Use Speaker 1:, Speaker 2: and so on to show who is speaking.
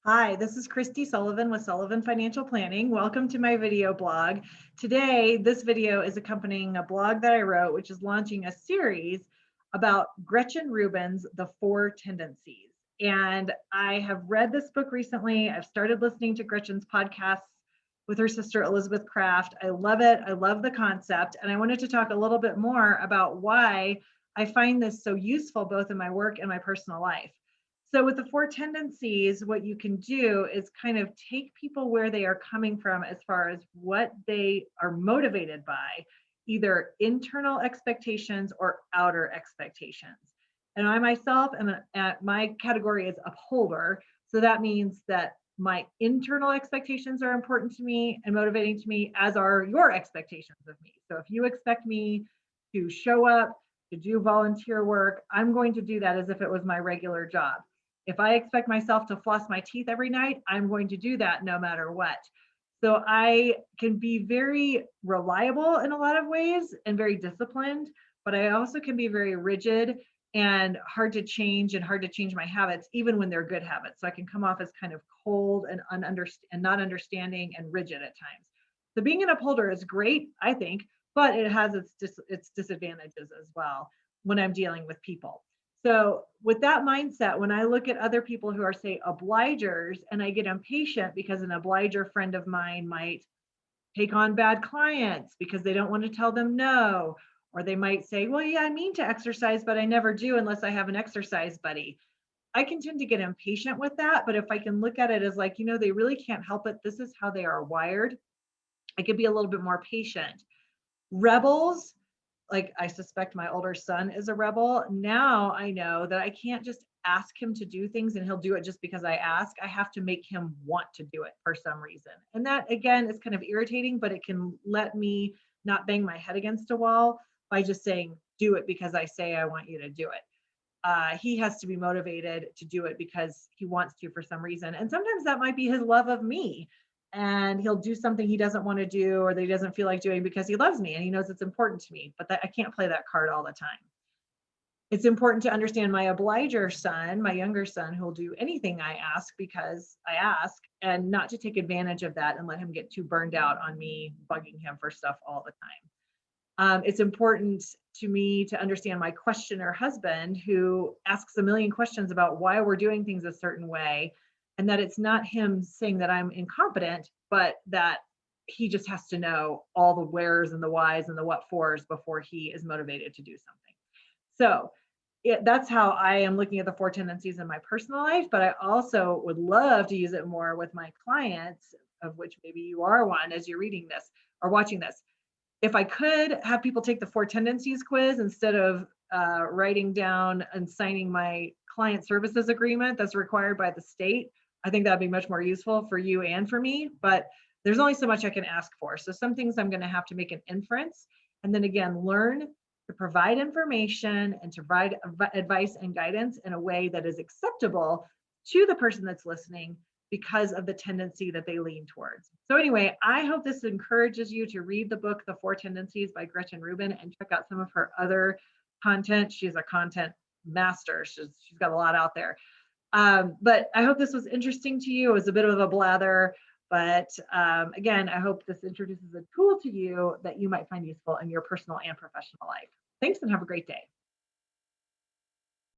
Speaker 1: Hi, this is Kristi Sullivan with Sullivan Financial Planning. Welcome to my video blog. Today, this video is accompanying a blog that I wrote, which is launching a series about Gretchen Rubin's The Four Tendencies. And I have read this book recently. I've started listening to Gretchen's podcasts with her sister, Elizabeth Kraft. I love it. I love the concept. And I wanted to talk a little bit more about why I find this so useful, both in my work and my personal life. So with the four tendencies, what you can do is kind of take people where they are coming from as far as what they are motivated by, either internal expectations or outer expectations. And I myself am my category is upholder. So that means that my internal expectations are important to me and motivating to me, as are your expectations of me. So if you expect me to show up, to do volunteer work, I'm going to do that as if it was my regular job. If I expect myself to floss my teeth every night, I'm going to do that no matter what. So I can be very reliable in a lot of ways and very disciplined, but I also can be very rigid and hard to change my habits, even when they're good habits. So I can come off as kind of cold and not understanding and rigid at times. So being an upholder is great, I think, but it has its disadvantages as well when I'm dealing with people. So with that mindset, when I look at other people who are, say, obligers, and I get impatient because an obliger friend of mine might take on bad clients because they don't want to tell them no, or they might say, well, yeah, I mean to exercise, but I never do unless I have an exercise buddy. I can tend to get impatient with that, but if I can look at it as like, they really can't help it. This is how they are wired. I could be a little bit more patient. Rebels, like I suspect my older son is a rebel. Now I know that I can't just ask him to do things and he'll do it just because I ask. I have to make him want to do it for some reason. And that, again, is kind of irritating, but it can let me not bang my head against a wall by just saying, do it because I say I want you to do it. He has to be motivated to do it because he wants to for some reason. And sometimes that might be his love of me. And he'll do something he doesn't want to do or that he doesn't feel like doing because he loves me and he knows it's important to me. But I can't play that card all the time. It's important to understand my obliger son, my younger son, who'll do anything I ask because I ask, and not to take advantage of that and let him get too burned out on me bugging him for stuff all the time. It's important to me to understand my questioner husband, who asks a million questions about why we're doing things a certain way, and that it's not him saying that I'm incompetent, but that he just has to know all the wheres and the whys and the what fors before he is motivated to do something. So that's how I am looking at the four tendencies in my personal life, but I also would love to use it more with my clients, of which maybe you are one as you're reading this or watching this. If I could have people take the four tendencies quiz instead of writing down and signing my client services agreement that's required by the state, I think that'd be much more useful for you and for me, but there's only so much I can ask for. So some things I'm going to have to make an inference, and then again, learn to provide information and to provide advice and guidance in a way that is acceptable to the person that's listening because of the tendency that they lean towards. So anyway, I hope this encourages you to read the book, The Four Tendencies by Gretchen Rubin, and check out some of her other content. She's a content master. She's got a lot out there. But I hope this was interesting to you. It was a bit of a blather, but again, I hope this introduces a tool to you that you might find useful in your personal and professional life. Thanks and have a great day.